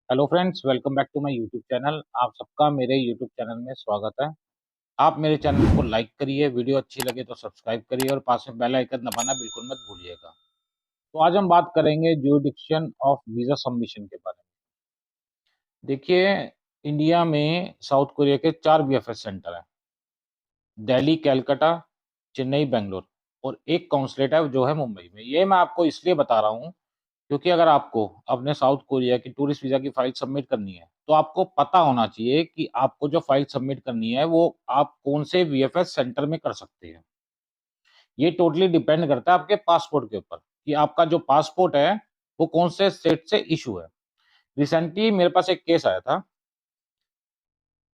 Hello friends, welcome back to my YouTube channel. आप सबका मेरे यूट्यूब चैनल में स्वागत है। आप मेरे चैनल को लाइक करिए, वीडियो अच्छी लगे तो सब्सक्राइब करिए और पास में बेल आइकन दबाना बिल्कुल मत भूलिएगा। तो आज हम बात करेंगे ज्यूरिडिक्शन ऑफ वीजा सबमिशन के बारे में। देखिए, इंडिया में साउथ कोरिया के 4 वीएफएस सेंटर हैं। दिल्ली, कलकत्ता, चेन्नई, बेंगलोर और एक काउंसलेट है जो है मुंबई में। ये मैं आपको इसलिए बता रहा हूँ क्योंकि अगर आपको अपने साउथ कोरिया की टूरिस्ट वीजा की फाइल सबमिट करनी है तो आपको पता होना चाहिए कि आपको जो फाइल सबमिट करनी है वो आप कौन से वीएफएस सेंटर में कर सकते हैं। ये टोटली डिपेंड करता है आपके पासपोर्ट के ऊपर कि आपका जो पासपोर्ट है वो कौन से स्टेट से इशू है। रिसेंटली मेरे पास एक केस आया था।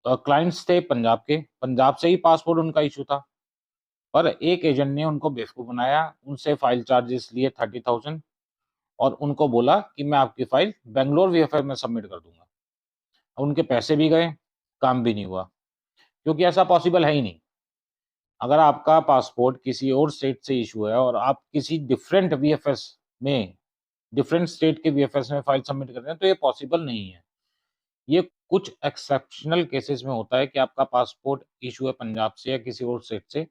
क्लाइंट्स थे पंजाब से ही पासपोर्ट उनका इशू था। पर एक एजेंट ने उनको बेवकूफ बनाया, उनसे फाइल चार्जेस लिए 30,000 और उनको बोला कि मैं आपकी फाइल बेंगलोर वीएफएस में सबमिट कर दूंगा। उनके पैसे भी गए, काम भी नहीं हुआ, क्योंकि ऐसा पॉसिबल है ही नहीं। अगर आपका पासपोर्ट किसी और स्टेट से इशू है और आप किसी डिफरेंट वीएफएस में, डिफरेंट स्टेट के वीएफएस में फाइल सबमिट कर रहे हैं तो ये पॉसिबल नहीं है। ये कुछ एक्सेप्शनल केसेस में होता है कि आपका पासपोर्ट इशू है पंजाब से या किसी और स्टेट से,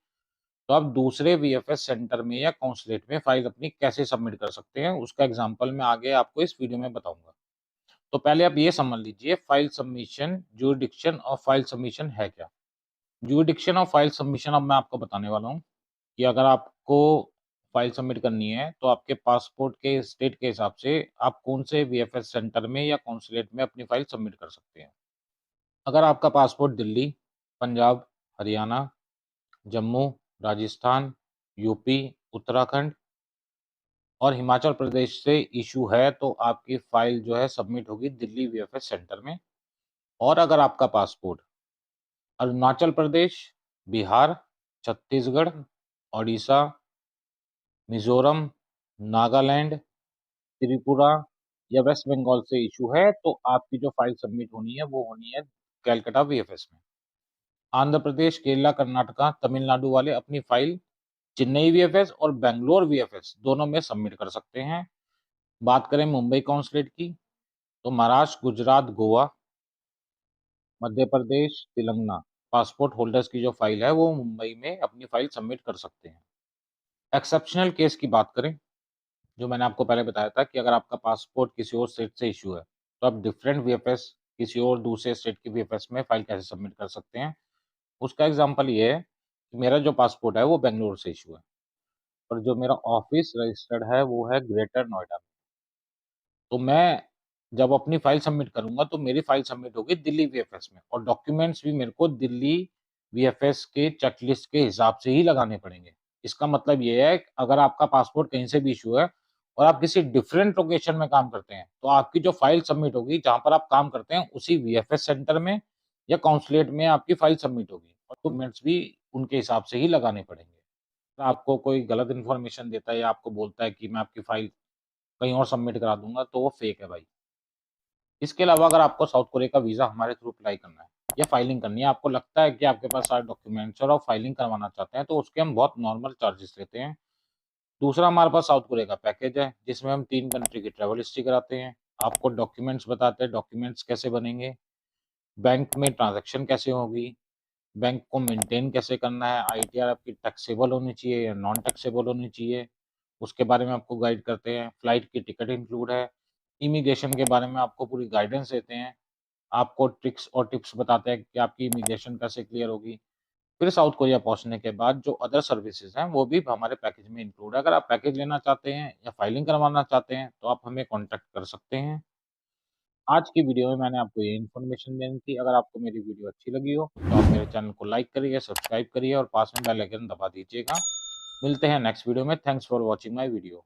तो आप दूसरे वीएफएस सेंटर में या कॉन्सुलेट में फाइल अपनी कैसे सबमिट कर सकते हैं, उसका एग्जाम्पल मैं आगे आपको इस वीडियो में बताऊंगा। तो पहले आप ये समझ लीजिए फाइल सबमिशन, ज्यूरिडिक्शन और फाइल सबमिशन है क्या। ज्यूरिडिक्शन और फाइल सबमिशन अब मैं आपको बताने वाला हूँ कि अगर आपको फाइल सबमिट करनी है तो आपके पासपोर्ट के स्टेट के हिसाब से आप कौन से वीएफएस सेंटर में या कॉन्सुलेट में अपनी फाइल सबमिट कर सकते हैं। अगर आपका पासपोर्ट दिल्ली, पंजाब, हरियाणा, जम्मू, राजस्थान, यूपी, उत्तराखंड और हिमाचल प्रदेश से इशू है तो आपकी फाइल जो है सबमिट होगी दिल्ली वीएफएस सेंटर में। और अगर आपका पासपोर्ट अरुणाचल प्रदेश, बिहार, छत्तीसगढ़, ओडिशा, मिजोरम, नागालैंड, त्रिपुरा या वेस्ट बंगाल से इशू है तो आपकी जो फाइल सबमिट होनी है वो होनी है कैलकाटा वीएफएस में। आंध्र प्रदेश, केरला, कर्नाटका, तमिलनाडु वाले अपनी फाइल चेन्नई वीएफएस और बेंगलोर वीएफएस दोनों में सबमिट कर सकते हैं। बात करें मुंबई काउंसलेट की तो महाराष्ट्र, गुजरात, गोवा, मध्य प्रदेश, तेलंगाना पासपोर्ट होल्डर्स की जो फाइल है वो मुंबई में अपनी फाइल सबमिट कर सकते हैं। एक्सेप्शनल केस की बात करें, जो मैंने आपको पहले बताया था कि अगर आपका पासपोर्ट किसी और स्टेट से इशू है तो आप डिफरेंट वीएफएस किसी और दूसरे स्टेट के वीएफएस में फाइल कैसे सबमिट कर सकते हैं। उसका एग्जांपल ये है कि मेरा जो पासपोर्ट है वो बेंगलोर से इशू है और जो मेरा ऑफिस रजिस्टर्ड है वो है ग्रेटर नोएडा में। तो मैं जब अपनी फाइल सबमिट करूंगा तो मेरी फाइल सबमिट होगी दिल्ली वीएफएस में और डॉक्यूमेंट्स भी मेरे को दिल्ली वीएफएस के चेकलिस्ट के हिसाब से ही लगाने पड़ेंगे। इसका मतलब ये है कि अगर आपका पासपोर्ट कहीं से भी इशू है और आप किसी डिफरेंट लोकेशन में काम करते हैं तो आपकी जो फाइल सबमिट होगी जहां पर आप काम करते हैं उसी वीएफएस सेंटर में या काउंसुलेट में आपकी फाइल सबमिट होगी और डॉक्यूमेंट्स भी उनके हिसाब से ही लगाने पड़ेंगे। अगर आपको कोई गलत इन्फॉर्मेशन देता है या आपको बोलता है कि मैं आपकी फाइल कहीं और सबमिट करा दूंगा तो वो फेक है भाई। इसके अलावा अगर आपको साउथ कोरिया का वीज़ा हमारे थ्रू अप्लाई करना है या फाइलिंग करनी है, आपको लगता है कि आपके पास सारे डॉक्यूमेंट्स और आप फाइलिंग करवाना चाहते हैं तो उसके हम बहुत नॉर्मल चार्जेस लेते हैं। दूसरा, हमारे पास साउथ कोरिया का पैकेज है जिसमें हम 3 कंट्री की ट्रैवल हिस्ट्री कराते हैं, आपको डॉक्यूमेंट्स बताते हैं डॉक्यूमेंट्स कैसे बनेंगे, बैंक में ट्रांजेक्शन कैसे होगी, बैंक को मेंटेन कैसे करना है, आईटीआर आपकी टैक्सेबल होनी चाहिए या नॉन टैक्सेबल होनी चाहिए, उसके बारे में आपको गाइड करते हैं। फ्लाइट की टिकट इंक्लूड है। इमिग्रेशन के बारे में आपको पूरी गाइडेंस देते हैं, आपको ट्रिक्स और टिप्स बताते हैं कि आपकी इमिग्रेशन कैसे क्लियर होगी। फिर साउथ कोरिया पहुंचने के बाद जो अदर सर्विसेज हैं वो भी हमारे पैकेज में इंक्लूड है। अगर आप पैकेज लेना चाहते हैं या फाइलिंग करवाना चाहते हैं तो आप हमें कॉन्टैक्ट कर सकते हैं। आज की वीडियो में मैंने आपको ये इन्फॉर्मेशन देनी थी। अगर आपको मेरी वीडियो अच्छी लगी हो तो आप मेरे चैनल को लाइक करिए, सब्सक्राइब करिए और पास में बेल आइकन दबा दीजिएगा। मिलते हैं नेक्स्ट वीडियो में। Thanks for watching my video.